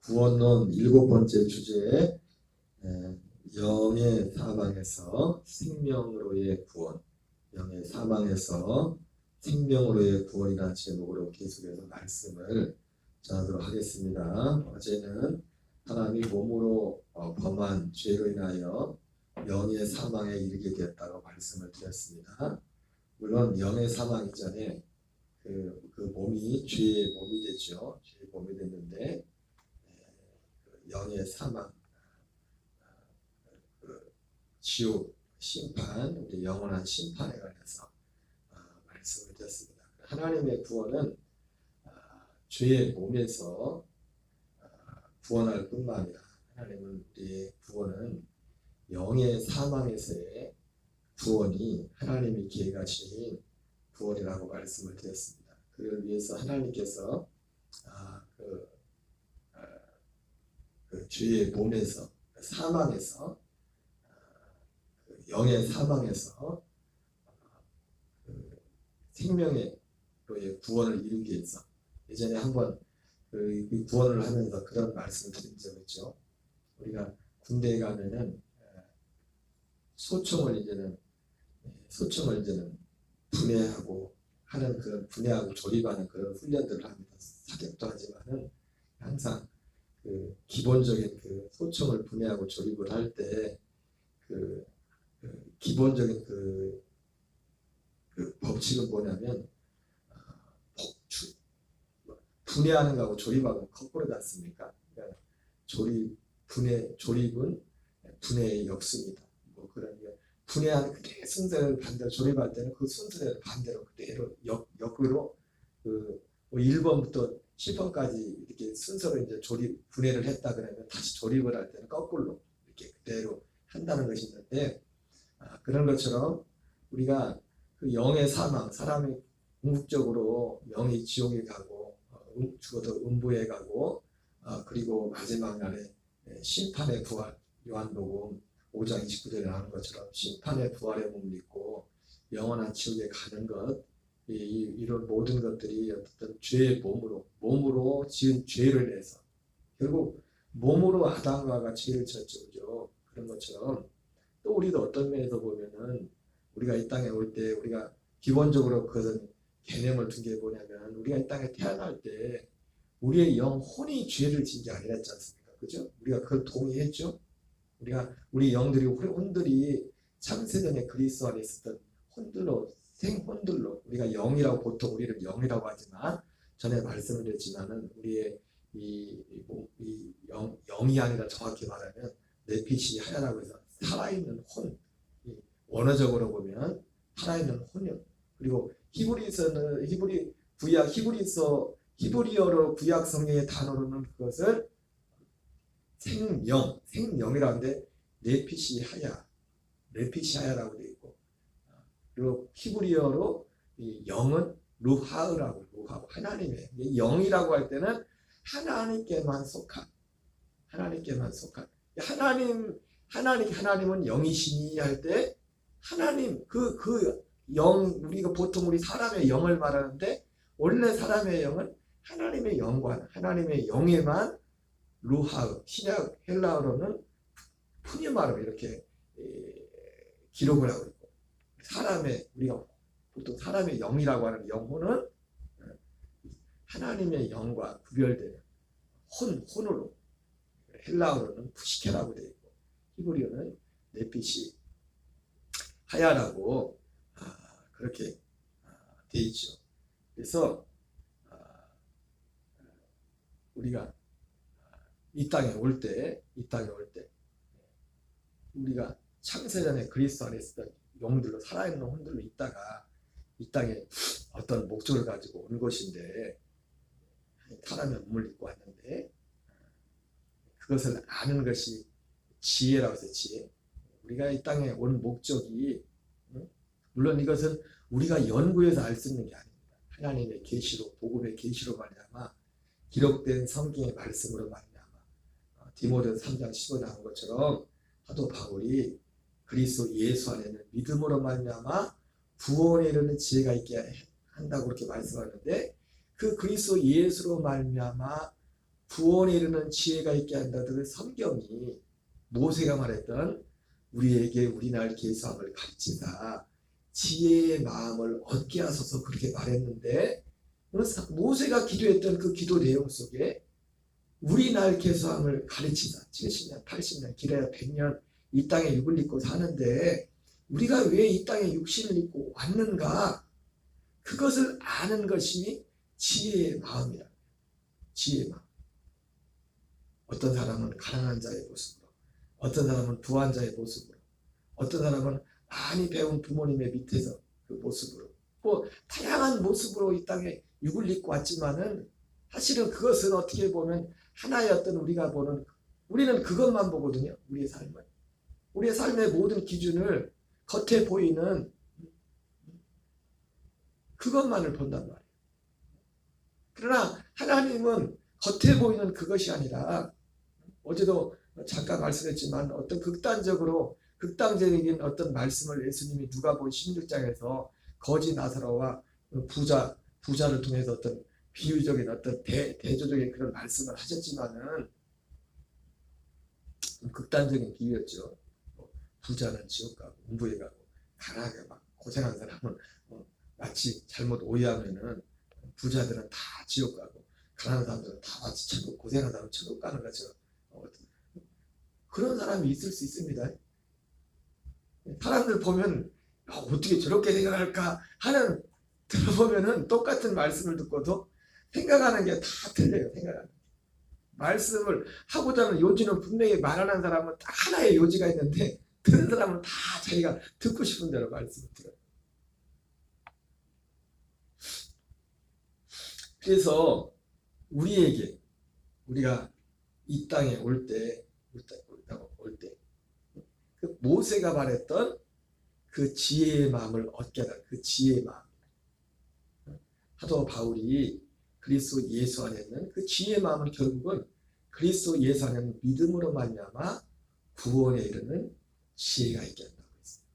구원론 7번째 주제, 영의 사망에서 생명으로의 구원, 영의 사망에서 생명으로의 구원이라는 제목으로 계속해서 말씀을 전하도록 하겠습니다. 어제는 하나님이 몸으로 범한 죄로 인하여 영의 사망에 이르게 되었다고 말씀을 드렸습니다. 물론 영의 사망 이전에 그 몸이 죄의 몸이 됐죠. 죄의 몸이 됐는데 영의 사망, 지옥, 심판, 우리 영원한 심판에 관해서 말씀을 드렸습니다. 하나님의 구원은 죄의 몸에서 구원할 뿐만 아니라 하나님은 우리의 구원은 영의 사망에서의 구원이 하나님이 계획하신 구원이라고 말씀을 드렸습니다. 그를 위해서 하나님께서 그 죄의 몸에서 사망에서 영의 사망에서 생명의 구원을 이루기 위해서 예전에 한번 그 구원을 하면서 그런 말씀을 드린 적이 있죠. 우리가 군대에 가면은 소총을 이제는 분해하고 하는 그런 분해하고 조립하는 그런 훈련들을 합니다. 사격도 하지만은 항상 그 기본적인 그 소총을 분해하고 조립을 할 때 그 기본적인 그 법칙은 뭐냐면 분해하는 거하고 조립하고 거꾸로지 않습니까? 그러니까 조립은 분해의 역수입니다. 뭐 그런 게 분해하는 그대로 순서를 반대로 조립할 때는 그 순서대로 반대로 그대로 역으로 그 1번부터 10번까지 이렇게 순서로 이제 분해를 했다 그러면 다시 조립을 할 때는 거꾸로 이렇게 그대로 한다는 것이 있는데 그런 것처럼 우리가 그 영의 사망, 사람이 궁극적으로 영이 지옥에 가고 죽어도 음부에 가고 그리고 마지막 날에 심판의 부활, 요한복음 5장 29절에 나오는 것처럼 심판의 부활의 몸을 입고 영원한 지옥에 가는 것, 이런 모든 것들이 어떤 죄의 몸으로 지은 죄를 인해서 결국 몸으로 아담과 죄를 졌죠. 그런 것처럼 또 우리도 어떤 면에서 보면은 우리가 이 땅에 올 때 우리가 기본적으로 그런 개념을 둔 게 뭐냐면 우리가 이 땅에 태어날 때 우리의 영혼이 죄를 진 게 아니랬지 않습니까? 그죠? 우리가 그걸 동의했죠? 우리 영들이 혼들이 창세전에 그리스도 안에 있었던 혼들로 생혼들로 우리가 영이라고 보통 우리를 영이라고 하지만 전에 말씀을 드렸지만은 우리의 영이 아니라 정확히 말하면 네핏이 하야라고 해서 살아있는 혼, 원어적으로 보면 살아있는 혼이요. 그리고 히브리어로 구약 성경의 단어로는 그것을 생명이라고 하는데 네핏이 하야라고 되어 있고 그리고 히브리어로 이 영은 루하으라고 하나님의 영이라고 할 때는 하나님께만 속한 하나님은 영이시니 할 때 하나님 우리가 보통 우리 사람의 영을 말하는데 원래 사람의 영은 하나님의 영과 하나님의 영에만 루하으, 신약 헬라어로는 푸니마로 이렇게 기록을 하고 있고 우리가 보통 사람의 영이라고 하는 영혼은 하나님의 영과 구별되는 혼으로 헬라어로는 푸시케라고 되어 있고 히브리어는 네핏이 하야라고 그렇게 되어 있죠. 그래서 우리가 이 땅에 올 때 우리가 창세전에 그리스도 안에 있었던 영들로 살아있는 혼들로 있다가 이 땅에 어떤 목적을 가지고 온 것인데 사람의 몸을 입고 왔는데 그것을 아는 것이 지혜라고 해서 지혜. 우리가 이 땅에 온 목적이 물론 이것은 우리가 연구해서 알 수 있는 게 아닙니다. 하나님의 계시로 복음의 계시로 말미암아 기록된 성경의 말씀으로 말미암아 디모데서 3장 15에 나온 것처럼 사도 바울이 그리스도 예수 안에는 믿음으로 말미암아 구원에 이르는 지혜가 있게 한다고 그렇게 말씀하는데 그 그리스도 예수로 말미암아 구원에 이르는 지혜가 있게 한다는 성경이 모세가 말했던 우리에게 우리날 계수함을 가르치다 지혜의 마음을 얻게 하소서 그렇게 말했는데 모세가 기도했던 그 기도 내용 속에 우리날 계수함을 가르치다 70년 80년 길어야 100년 이 땅에 육을 입고 사는데 우리가 왜 이 땅에 육신을 입고 왔는가 그것을 아는 것이 지혜의 마음이라. 지혜의 마음. 어떤 사람은 가난한 자의 모습으로, 어떤 사람은 부한 자의 모습으로, 어떤 사람은 많이 배운 부모님의 밑에서 그 모습으로, 뭐 다양한 모습으로 이 땅에 육을 입고 왔지만은 사실은 그것은 어떻게 보면 하나의 어떤 우리가 보는 우리는 그것만 보거든요. 우리의 삶은 우리의 삶의 모든 기준을 겉에 보이는 그것만을 본단 말이에요. 그러나 하나님은 겉에 보이는 그것이 아니라 어제도 잠깐 말씀했지만 어떤 극단적인 어떤 말씀을 예수님이 누가복음 16장에서 거지 나사로와 부자를 통해서 어떤 비유적인 어떤 대조적인 그런 말씀을 하셨지만은 극단적인 비유였죠. 부자는 지옥 가고 공부해 가고 가난하게 막 고생한 사람은 마치 잘못 오해하면은 부자들은 다 지옥 가고 가난한 사람들은 다 마치 고생한 사람은 천국 가는 것처럼 그런 사람이 있을 수 있습니다. 사람들 보면 어떻게 저렇게 생각할까 하는 들어보면은 똑같은 말씀을 듣고도 생각하는 게 다 틀려요. 생각하는 말씀을 하고자 하는 요지는 분명히 말하는 사람은 딱 하나의 요지가 있는데 듣는 사람은 다 자기가 듣고 싶은 대로 말씀을 들어요. 그래서 우리가 이 땅에 올 때 그 모세가 말했던 그 지혜의 마음을 얻게 하는 그 지혜의 마음. 사도 바울이 그리스도 예수 안에 있는 그 지혜의 마음은 결국은 그리스도 예수 안에 있는 믿음으로 말미암아 구원에 이르는 지혜가 있게 한다고 했습니다.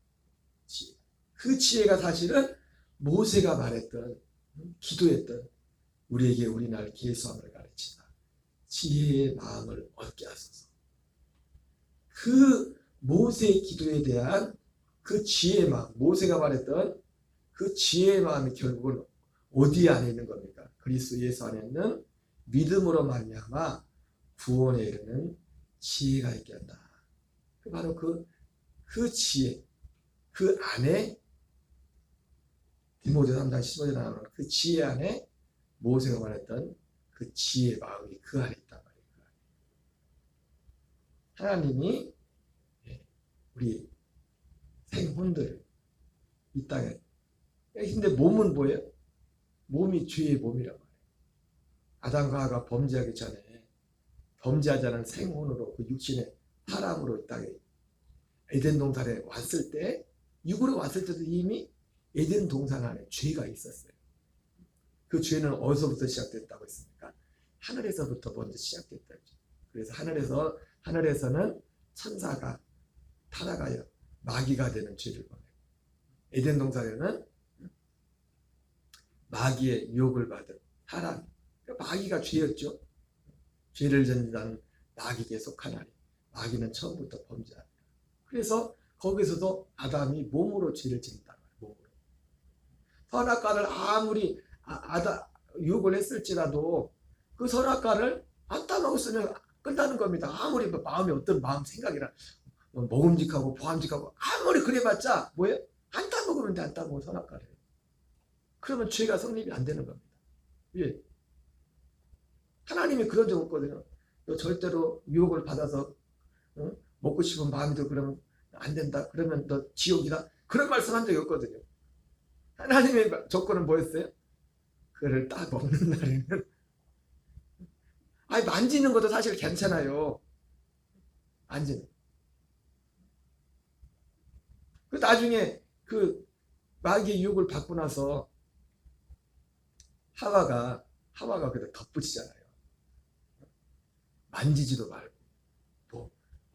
지혜. 그 지혜가 사실은 모세가 말했던 기도했던 우리에게 우리날 계수함을 가르치다 지혜의 마음을 얻게 하소서. 그 모세의 기도에 대한 그 지혜의 마음, 모세가 말했던 그 지혜의 마음이 결국은 어디 안에 있는 겁니까? 그리스도 예수 안에 있는 믿음으로 말미암아 구원에 이르는 지혜가 있게 한다. 바로 그 지혜, 그 안에 디모데 3장 15절에 나오는 그 지혜 안에 모세가 말했던 그 지혜의 마음이 그 안에 있단 말이에요. 하나님이 우리 생혼들을 이 땅에 근데 몸은 뭐예요? 몸이 죄의 몸이란 말이에요. 아담과 하와가 범죄하기 전에 범죄하지 않은 생혼으로 그 육신의 사람으로 이 땅에 에덴 동산에 왔을 때 육으로 왔을 때도 이미 에덴 동산 안에 죄가 있었어요. 그 죄는 어디서부터 시작됐다고 했습니까? 하늘에서부터 먼저 시작됐다죠. 그래서 하늘에서는 천사가 타락하여 마귀가 되는 죄를 범해요. 에덴 동산에는 마귀의 유혹을 받은 사람, 마귀가 죄였죠. 죄를 짓는 마귀에 속한 아니. 마귀는 처음부터 범죄합니다. 그래서 거기서도 아담이 몸으로 죄를 짓는다. 몸으로. 선악과를 아무리 유혹을 했을지라도 그 선악과를 안 따먹었으면 끝나는 겁니다. 아무리 마음이 어떤 마음 생각이나 먹음직하고 보암직하고 아무리 그래봤자 뭐예요? 안 따먹으면 돼. 안 따먹어 선악과를. 그러면 죄가 성립이 안 되는 겁니다. 예. 하나님이 그런 적 없거든요. 너 절대로 유혹을 받아서 먹고 싶은 마음이 들 그러면 안 된다. 그러면 너 지옥이다. 그런 말씀 한 적이 없거든요. 하나님의 조건은 뭐였어요? 그를 딱 먹는 날에는 아니 만지는 것도 사실 괜찮아요. 만지는. 그 나중에 그 마귀의 유혹을 받고 나서 하와가 그래 덧붙이잖아요. 만지지도 말고. 뭐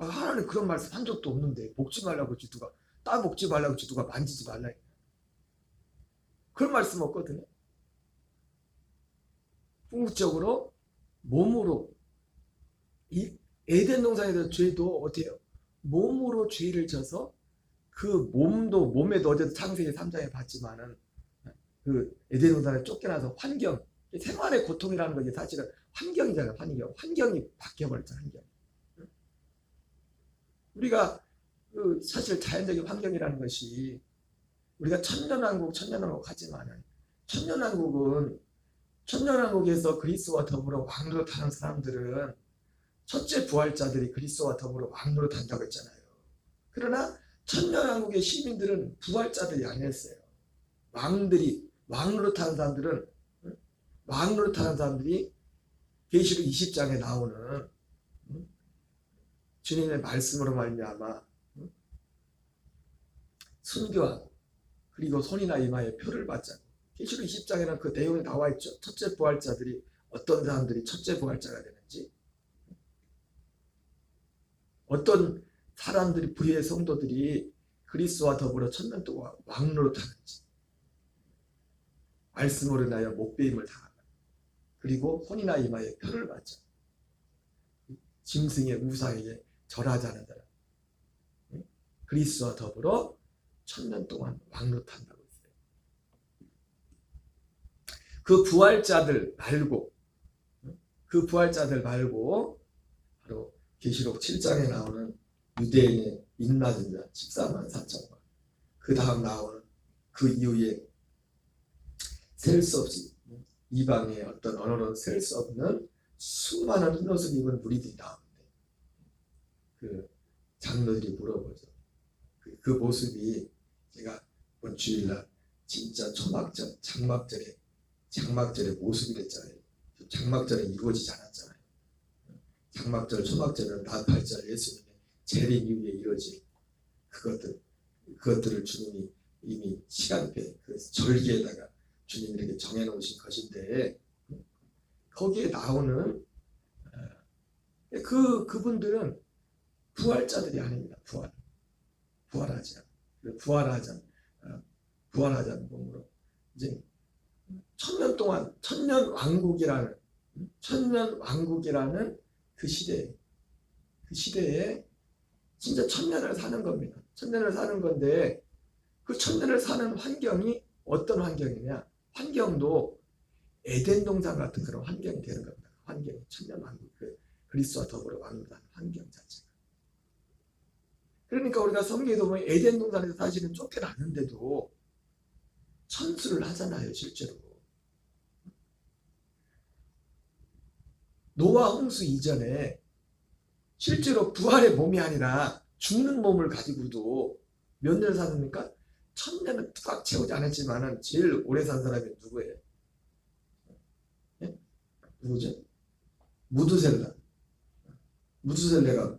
하나님 그런 말씀 한 적도 없는데 먹지 말라고 했지 누가 따먹지 말라고 했지 누가 만지지 말라 했냐. 그런 말씀 없거든요. 궁극적으로 몸으로 에덴 동산에서 죄도 어때요? 몸으로 죄를 져서 그 몸도 몸에도 어제도 창세기 3장에 봤지만은 그 에덴 동산에 쫓겨나서 환경, 생활의 고통이라는 것이 사실은 환경이잖아요. 환경이 바뀌어버렸죠. 환경. 우리가 그 사실 자연적인 환경이라는 것이 우리가 천년왕국 하지만은 천년왕국에서 그리스도와 더불어 왕으로 타는 사람들은 첫째 부활자들이 그리스도와 더불어 왕으로 탄다고 했잖아요. 그러나 천년왕국의 시민들은 부활자들이 아니었어요. 왕으로 타는 사람들이 계시록 20장에 나오는 주님의 말씀으로 말미암아 순교하고 그리고 손이나 이마에 표를 받자고. 계시록 20장에는 그 내용이 나와 있죠. 첫째 부활자들이 어떤 사람들이 첫째 부활자가 되는지, 어떤 사람들이 부의 성도들이 그리스도와 더불어 천년 동안 왕로로 타는지, 말씀으로 인하여 목배임을 당하고 그리고 손이나 이마에 표를 받자. 짐승의 우상에게 절하지 않은 사람, 그리스도와 더불어 천년 동안 왕로 탄다고 했어요. 그 부활자들 말고 바로 계시록 7장에 나오는 유대인의 인맞은 자 14만 4천과 그 다음 나오는 그 이후에 셀 수 없이 이방의 어떤 언어로 셀 수 없는 수많은 흰옷을 입은 무리들이 나오는데 그 장로들이 물어보죠. 그 모습이 제가 이번 주일날 진짜 장막절의 모습이 됐잖아요. 장막절은 이루어지지 않았잖아요. 장막절, 초막절은 나팔절, 예수님의 재림 이후에 이루어질 그것들을 주님이 이미 시간표에 그 절기에다가 주님이 이렇게 정해놓으신 것인데 거기에 나오는 그분들은 부활자들이 아닙니다. 부활하지 않은 몸으로 이제 천년 동안 천년 왕국이라는 그 시대에 진짜 천년을 사는 겁니다. 천년을 사는 건데 그 천년을 사는 환경이 어떤 환경이냐? 환경도 에덴 동산 같은 그런 환경이 되는 겁니다. 환경이 천년 왕국, 그리스도와 더불어 왕국이라는 환경 자체가. 그러니까 우리가 성경에도 보면 에덴 동산에서 사실은 쫓겨났는데도 천수를 하잖아요, 실제로. 노아 홍수 이전에 실제로 부활의 몸이 아니라 죽는 몸을 가지고도 몇 년을 사십니까? 1000년은 꽉 채우지 않았지만은 제일 오래 산 사람이 누구예요? 네? 누구죠? 무두셀레가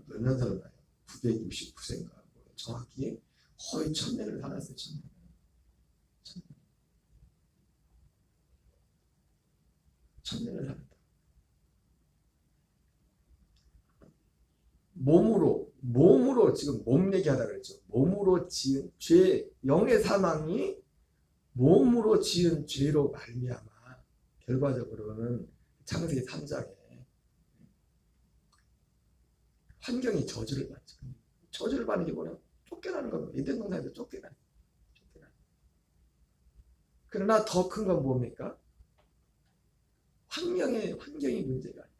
몇 년 살았나요? 969세인가 정확히 거의 1000년을 살았어요. 1000년을 살았다. 몸으로 지금 몸 얘기하다 그랬죠. 몸으로 지은 죄, 영의 사망이 몸으로 지은 죄로 말미암아 결과적으로는 창세기 3장에 환경이 저주를 받죠. 저주를 받는 게 뭐냐? 쫓겨나는 겁니다. 에덴 동산에서 쫓겨나는. 그러나 더 큰 건 뭡니까? 환경이 문제가 아니다.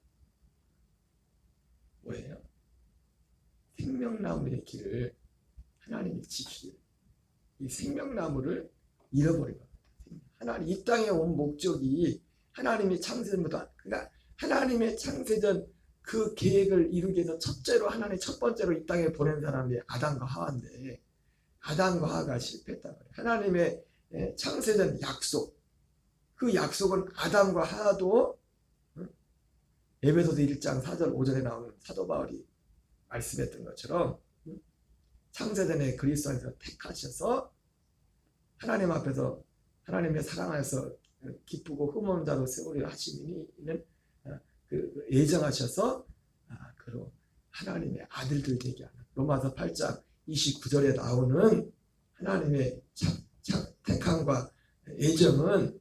뭐예요? 생명나무의 길을 하나님이 지키길. 이 생명나무를 잃어버린 겁니다. 하나님 이 땅에 온 목적이 하나님이 창세전부터, 그러니까 하나님의 창세전 그 계획을 이루기 위해서 하나님 첫 번째로 이 땅에 보낸 사람이 아담과 하와인데 아담과 하와가 실패했단 말이에요. 하나님의 창세전 약속, 그 약속은 아담과 하와도 에베소서 1장 4절 5절에 나오는 사도 바울이 말씀했던 것처럼 창세전에 그리스도 안에서 택하셔서 하나님 앞에서 하나님의 사랑 안에서 기쁘고 흠없는 자로 세우리라 하시니는 그 예정하셔서 그로 하나님의 아들들 되게 하는 로마서 8장 29절에 나오는 하나님의 택함과 예정은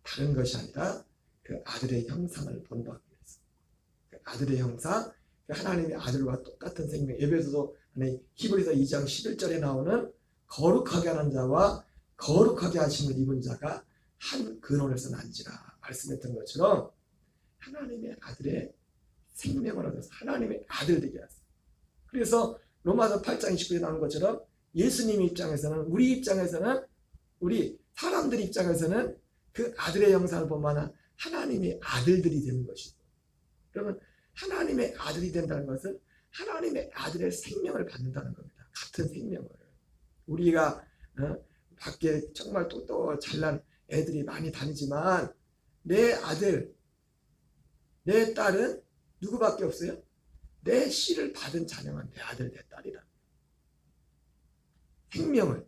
다른 것이 아니라 그 아들의 형상을 본다고 했어요. 그 아들의 형상, 하나님의 아들과 똑같은 생명. 에베소서 아니 히브리서 2장 11절에 나오는 거룩하게 하는 자와 거룩하게 하심을 입은 자가 한 근원에서 난지라 말씀했던 것처럼 하나님의 아들의 생명을 얻어서 하나님의 아들 되게 하세요. 그래서 로마서 8장 29절에 나오는 것처럼 예수님 입장에서는 우리 사람들 입장에서는 그 아들의 형상을 보면 하나님의 아들들이 되는 것이고, 그러면 하나님의 아들이 된다는 것은 하나님의 아들의 생명을 받는다는 겁니다. 같은 생명을. 우리가 밖에 정말 똑똑하고 잘난 애들이 많이 다니지만 내 아들, 내 딸은 누구밖에 없어요? 내 씨를 받은 자녀는 내 아들, 내 딸이라. 생명.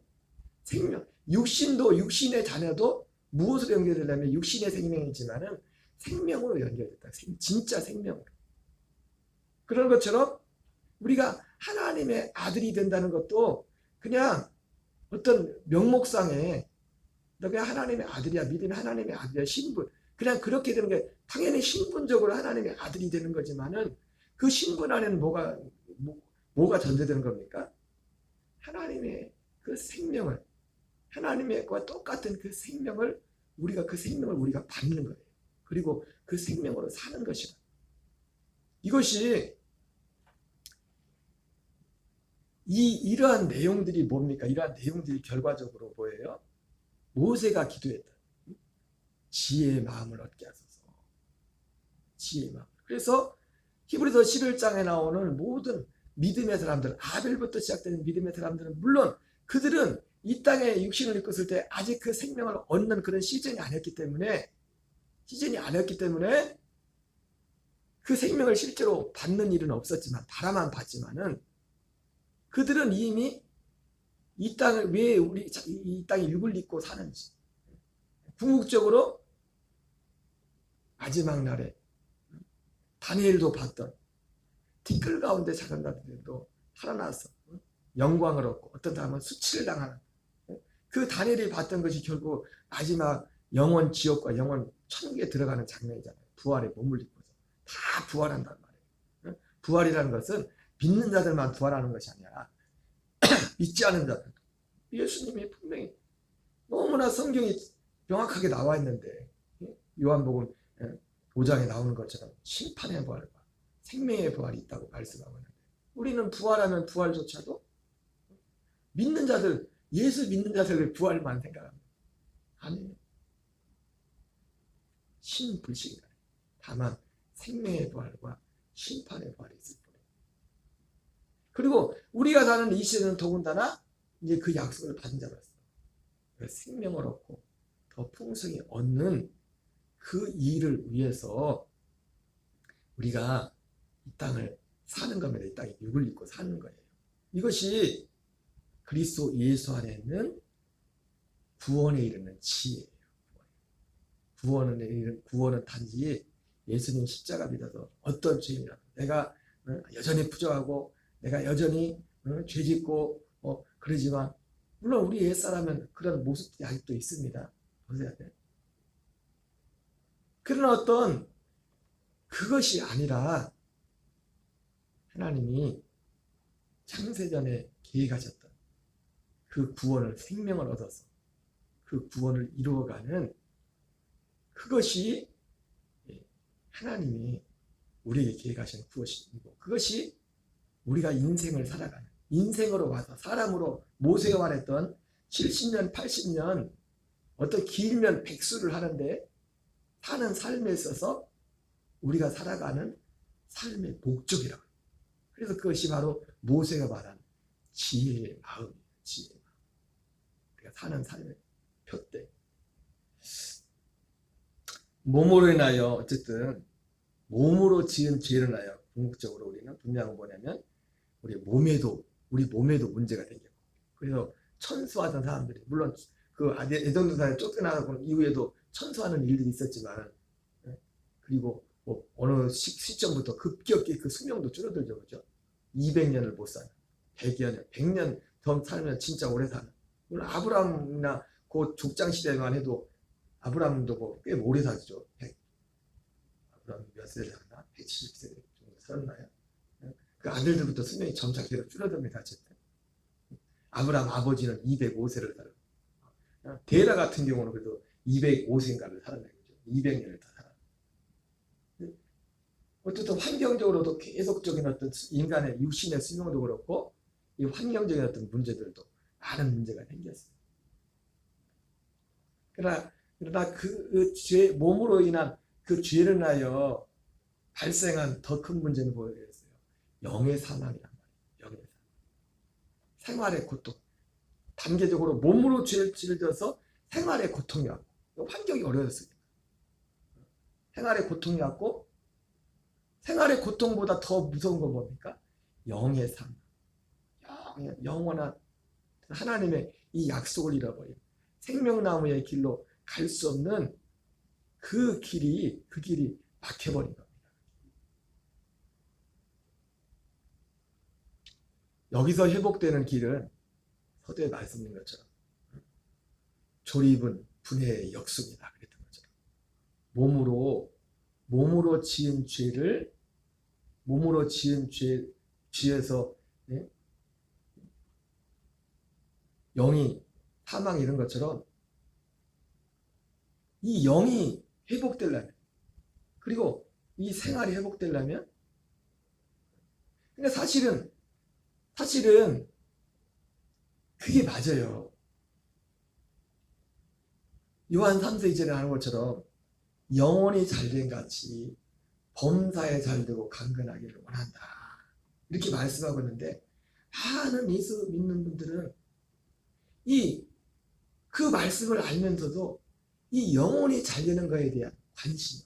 육신의 자녀도 무엇으로 연결되냐면 육신의 생명이지만은 생명으로 연결됐다. 진짜 생명으로. 그런 것처럼 우리가 하나님의 아들이 된다는 것도 그냥 어떤 명목상에 너가 하나님의 아들이야, 믿음이 하나님의 아들이야, 신분, 그냥 그렇게 되는 게 당연히 신분적으로 하나님의 아들이 되는 거지만은 그 신분 안에는 뭐가 전제되는 겁니까? 하나님의 그 생명을, 하나님과 똑같은 그 생명을 우리가 받는 거예요. 그리고 그 생명으로 사는 것이다. 이것이 이러한 내용들이 뭡니까? 이러한 내용들이 결과적으로 뭐예요? 모세가 기도했다. 지혜의 마음을 얻게 하소서. 지혜의 마음. 그래서 히브리서 11장에 나오는 모든 믿음의 사람들, 아벨부터 시작되는 믿음의 사람들은 물론 그들은 이 땅에 육신을 입고 있을 때 아직 그 생명을 얻는 그런 시즌이 아니었기 때문에 그 생명을 실제로 받는 일은 없었지만 바라만 봤지만은 그들은 이미 이 땅을 왜 이 땅에 육을 입고 사는지 궁극적으로 마지막 날에 다니엘도 봤던 티끌 가운데 작은 자들도 살아나서 영광을 얻고 어떤 사람은 수치를 당하는 그 다니엘이 봤던 것이 결국 마지막 영원 지옥과 영원 천국에 들어가는 장면이잖아요. 부활에 몸을 입고서 다 부활한단 말이에요. 부활이라는 것은 믿는 자들만 부활하는 것이 아니라 믿지 않은 자들, 예수님이 분명히 너무나 성경이 명확하게 나와 있는데 요한복음 5장에 나오는 것처럼 심판의 부활과 생명의 부활이 있다고 말씀하고 있는데 우리는 부활하면 부활조차도 믿는 자들, 예수 믿는 자들의 부활만 생각합니다. 아니에요. 신불식이다. 다만 생명의 부활과 심판의 부활이 있을 뿐이에요. 그리고 우리가 사는 이 시대는 더군다나 이제 그 약속을 받은 자로서 생명을 얻고 더 풍성히 얻는 그 일을 위해서 우리가 이 땅을 사는 겁니다. 이 땅에 육을 입고 사는 거예요. 이것이 그리스도 예수 안에 있는 구원에 이르는 지혜예요. 구원은 단지 예수님 십자가 믿어서 어떤 죄인이라도 내가 여전히 부족하고 내가 여전히 죄짓고 그러지만 물론 우리 옛사람은 그런 모습들이 아직도 있습니다. 보세요. 그러나 어떤 그것이 아니라 하나님이 창세전에 계획하셨던 그 구원을 생명을 얻어서 그 구원을 이루어가는 그것이 하나님이 우리에게 계획하신 그것이고 그것이 우리가 인생을 살아가는 인생으로 와서 사람으로 모세가 말했던 70년 80년 어떤 길면 백수를 하는데 사는 삶에 있어서 우리가 살아가는 삶의 목적이라고. 그래서 그것이 바로 모세가 말한 지혜의 마음이에요. 지혜의 마음. 우리가 사는 삶의 표대. 몸으로 인하여 어쨌든 몸으로 지은 죄를 인하여 궁극적으로 우리는 분명한 뭐냐면 우리 몸에도 문제가 생겼고 그래서 천수하던 사람들이 물론 그 에돔도산에 쫓겨나고 이후에도 천수하는 일들이 있었지만 그리고 뭐 어느 시점부터 급격히 그 수명도 줄어들죠. 그죠? 200년을 못 사는 100년, 100년 더 살면 진짜 오래 사는 물론 아브라함이나 그 족장 시대만 해도 아브라함도 뭐 꽤 오래 살죠. 아브라함 몇 세대 살았나? 170세 정도 살았나요? 그 아들들부터 수명이 점차 계속 줄어듭니다. 어쨌든. 아브라함 아버지는 205세를 살았고, 데라 같은 경우는 그래도 205세인가를 살았네요. 200년을 다 살았어요. 어쨌든 환경적으로도 계속적인 어떤 인간의 육신의 수명도 그렇고, 이 환경적인 어떤 문제들도 많은 문제가 생겼어요. 그러나 그 죄, 몸으로 인한 그 죄를 인하여 발생한 더 큰 문제는 뭐였어요? 영의 사망이란 말이에요. 영의 사망. 생활의 고통. 단계적으로 몸으로 죄를 지어서 생활의 고통이 왔고, 환경이 어려웠습니다. 생활의 고통이 왔고, 생활의 고통보다 더 무서운 건 뭡니까? 영의 사망. 영원한 하나님의 이 약속을 잃어버린 생명나무의 길로 갈 수 없는 그 길이 막혀버린 겁니다. 여기서 회복되는 길은 서두에 말씀드린 것처럼 조립은 분해의 역수입니다. 그랬던 것처럼 몸으로 지은 죄를 몸으로 지은 죄에서 영이 사망 이런 것처럼 이 영이 회복되려면, 그리고 이 생활이 회복되려면, 근데 사실은 그게 맞아요. 요한 3서 2절에 하는 것처럼 영혼이 잘된 같이 범사에 잘되고 강건하기를 원한다. 이렇게 말씀하고 있는데, 많은 예수 믿는 분들은 그 말씀을 알면서도 이 영혼이 잘되는 것에 대한 관심이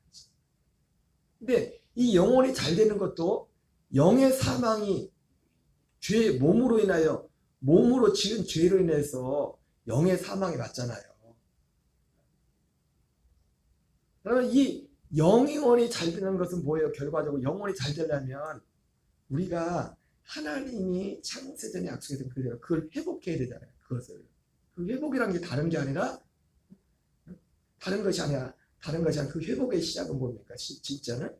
없어요. 근데 이 영혼이 잘되는 것도 영의 사망이 몸으로 인하여, 몸으로 지은 죄로 인해서 영의 사망이 맞잖아요. 그러면 이 영혼이 잘 되는 것은 뭐예요? 결과적으로 영혼이 잘 되려면 우리가 하나님이 창세전에 약속했던 그대로 그걸 회복해야 되잖아요. 그것을. 그 회복이라는 게 다른 게 아니라, 다른 것이 아니라 그 회복의 시작은 뭡니까? 진짜는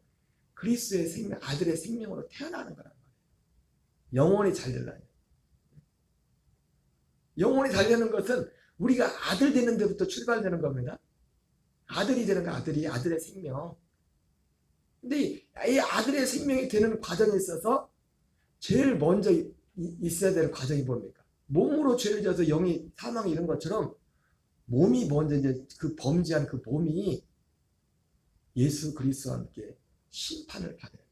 그리스도의 생명, 아들의 생명으로 태어나는 거란 말이에요. 영혼이 잘 되려면. 영혼이 잘 되는 것은 우리가 아들 되는 데부터 출발되는 겁니다. 아들이 되는 거, 아들의 생명. 근데 이 아들의 생명이 되는 과정에 있어서 제일 먼저 있어야 되는 과정이 뭡니까? 몸으로 죄를 져서 영이 사망이 이런 것처럼 몸이 먼저 이제 그 범죄한 그 몸이 예수 그리스도와 함께 심판을 받아요.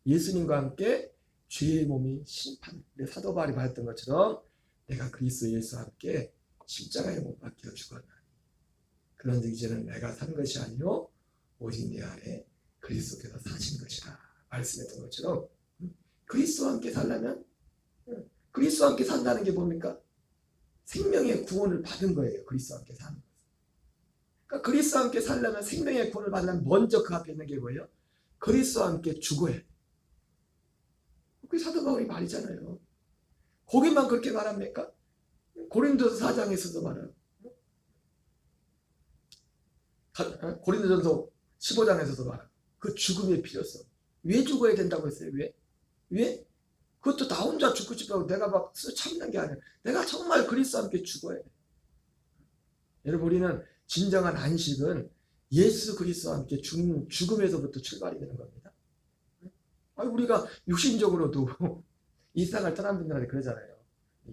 예수님과 함께 죄의 몸이 심판. 사도 바울이 말했던 것처럼 내가 그리스도 예수와 함께 십자가에 못 박혀 죽었나니 그런즉 이제는 내가 산 것이 아니요 오직 내 안에 그리스도께서 사신 것이라 말씀했던 것처럼, 그리스도와 함께 살려면, 그리스도와 함께 산다는 게 뭡니까? 생명의 구원을 받은 거예요. 그리스도와 함께 사는 것. 그러니까 그리스도와 함께 살려면, 생명의 구원을 받으려면 먼저 그 앞에 있는 게 뭐예요? 그리스도와 함께 죽어야 돼. 그게 사도 바울이 말이잖아요. 거기만 그렇게 말합니까? 고린도서 4장에서도 말해요. 고린도전서 15장에서도 말해요. 그 죽음의 필요성. 왜 죽어야 된다고 했어요? 왜? 그것도 나 혼자 죽고 싶다고 내가 막 참는 게 아니라 내가 정말 그리스도와 함께 죽어야 돼. 여러분, 우리는 진정한 안식은 예수 그리스도와 함께 죽음에서부터 출발이 되는 겁니다. 우리가 육신적으로도 이 세상을 떠난 분들한테 그러잖아요.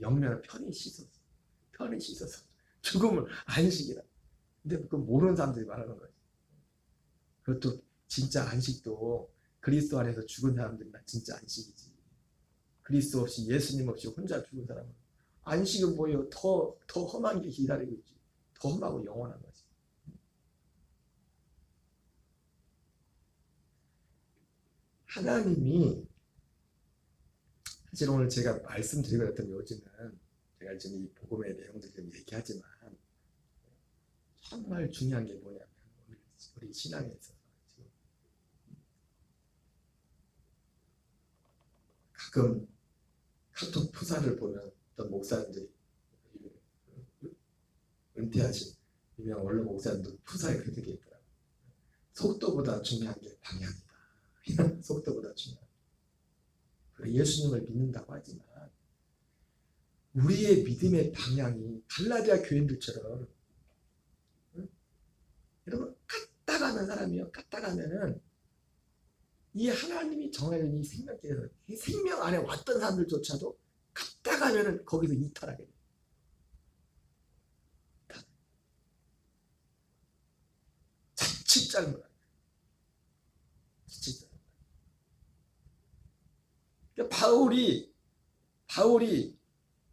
영면을 편히 씻어서 죽음을 안식이라. 근데 그거 모르는 사람들이 말하는 거지. 그것도 진짜 안식도 그리스도 안에서 죽은 사람들이나 진짜 안식이지. 그리스도 없이, 예수님 없이 혼자 죽은 사람은 안식은 뭐예요? 더 험한 게 기다리고 있지. 더 험하고 영원한 거지. 하나님이, 사실 오늘 제가 말씀드리고 있던 요즘은 제가 지금 이 복음의 내용들 좀 얘기하지만 정말 중요한 게 뭐냐면 우리 신앙에 있어서 지금 가끔 카톡 프사를 보면 어떤 목사님들이, 은퇴하신 유명한 원로 목사님들 프사에 그렇게 있더라고요. 속도보다 중요한 게 방향이다. 예수님을 믿는다고 하지만 우리의 믿음의 방향이 갈라디아 교인들처럼, 응? 여러분, 까딱하는 사람이요. 까딱하면은 이 하나님이 정해진 이 생명길에서 이 생명 안에 왔던 사람들조차도 까딱하면은 거기서 이탈하게 돼요. 자칫 잘못. 그러니까 바울이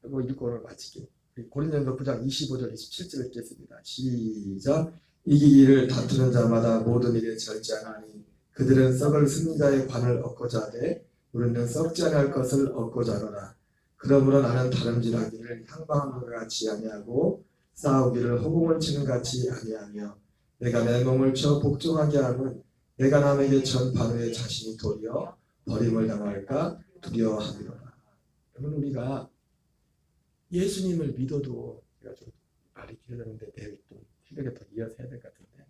이거 읽고 오늘 마칠게요. 고린도전서 9장 25절 27절 읽겠습니다. 시작. 이기기를 다투는 자마다 모든 일에 절제하나니 그들은 썩을 승리자의 관을 얻고자 하되 우리는 썩지 않을 것을 얻고자 하노라. 그러므로 나는 다름질하기를 향방한 것 같이 아니하고 싸우기를 허공을 치는 같이 아니하며 내가 내 몸을 쳐 복종하게 함은 내가 남에게 전판 후에 자신이 도리어 버림을 당할까 두려워하리로라. 여러분, 우리가 예수님을 믿어도, 제가 좀 말이 길어졌는데 내일 또 새벽에 더 이어서 해야 될 것 같은데,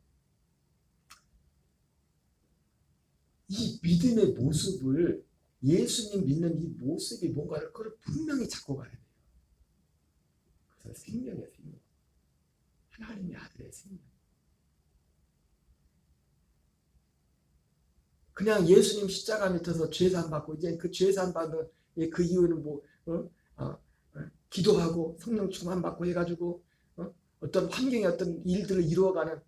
이 믿음의 모습을, 예수님 믿는 이 모습이 뭔가를 그걸 분명히 잡고 가야 돼요. 그래서 생명이에요, 생명. 하나님의 아들의 생명. 그냥 예수님 십자가 밑에서 죄산 받고 이제 그 죄산 받는 그 이유는 기도하고 성령 충만 받고 해가지고 어떤 환경의 어떤 일들을 이루어가는,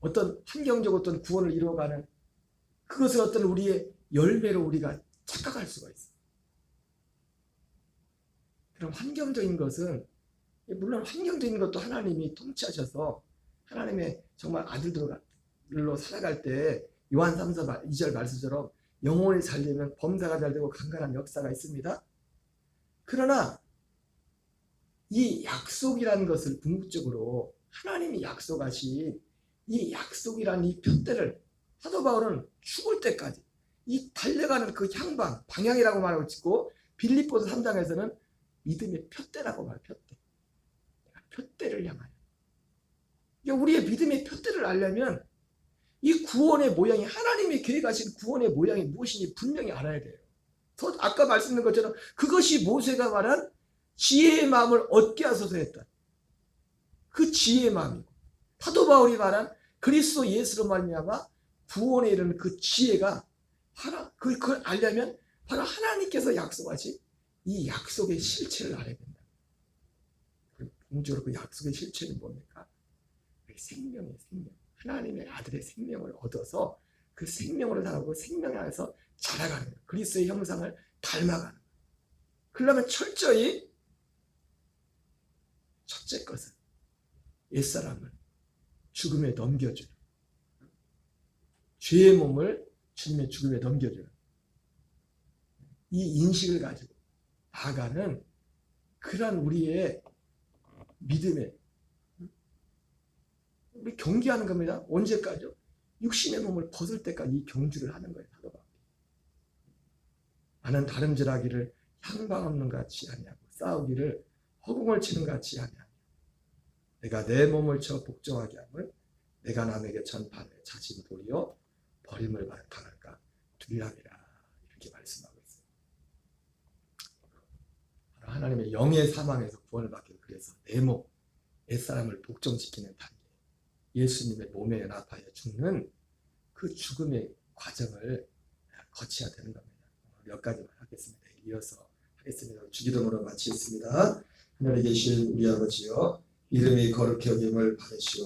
어떤 환경적 어떤 구원을 이루어가는 그것을 어떤 우리의 열매로 우리가 착각할 수가 있어요. 그럼 환경적인 것은, 물론 환경적인 것도 하나님이 통치하셔서 하나님의 정말 아들들로 살아갈 때 요한 3서 2절 말씀처럼 영혼이 잘 되면 범사가 잘 되고 강건한 역사가 있습니다. 그러나 이 약속이라는 것을 궁극적으로 하나님이 약속하신 이 약속이라는 이 표대를 사도 바울은 죽을 때까지 이 달려가는 그 향방, 방향이라고 말하고 있고, 빌립보서 3장에서는 믿음의 표대라고 말해요. 표대를 향하여. 그러니까 우리의 믿음의 표대를 알려면 이 구원의 모양이, 하나님이 계획하신 구원의 모양이 무엇인지 분명히 알아야 돼요. 아까 말씀드린 것처럼 그것이 모세가 말한 지혜의 마음을 얻게 하소서 했다. 그 지혜의 마음이고, 사도 바울이 말한 그리스도 예수로 말미암아 구원에 이르는 그 지혜가 그걸 알려면 바로 하나님께서 약속하신 이 약속의 실체를 알아야 된다. 공적으로 그 약속의 실체는 뭡니까? 생명이에요, 생명. 하나님의 아들의 생명을 얻어서 그 생명으로 살아가고 생명 안에서 자라가는 거예요. 그리스도의 형상을 닮아가는 거예요. 그러려면 철저히 첫째 것은 옛사람을 죽음에 넘겨주는, 죄의 몸을 주님의 죽음에 넘겨주는 이 인식을 가지고 나아가는 그런 우리의 믿음에 우리 경기하는 겁니다. 언제까지요? 육신의 몸을 벗을 때까지 이 경주를 하는 거예요. 나는 다름질하기를 향방 없는 같이 아니하고 싸우기를 허공을 치는 같이 아니하며 내가 내 몸을 쳐 복종하게 함을 내가 남에게 전판에 자신 도리어 버림을 당할까 두려움이라, 이렇게 말씀하고 있어요. 하나님의 영의 사망에서 구원을 받기 위해서 내 몸, 옛사람을 복종시키는 단계, 예수님의 몸에 연합하여 죽는 그 죽음의 과정을 거쳐야 되는 겁니다. 몇 가지만 하겠습니다. 이어서 하겠습니다. 주기도문으로 마치겠습니다. 하늘에 계신 우리 아버지여, 이름이 거룩히 여김을 받으시오.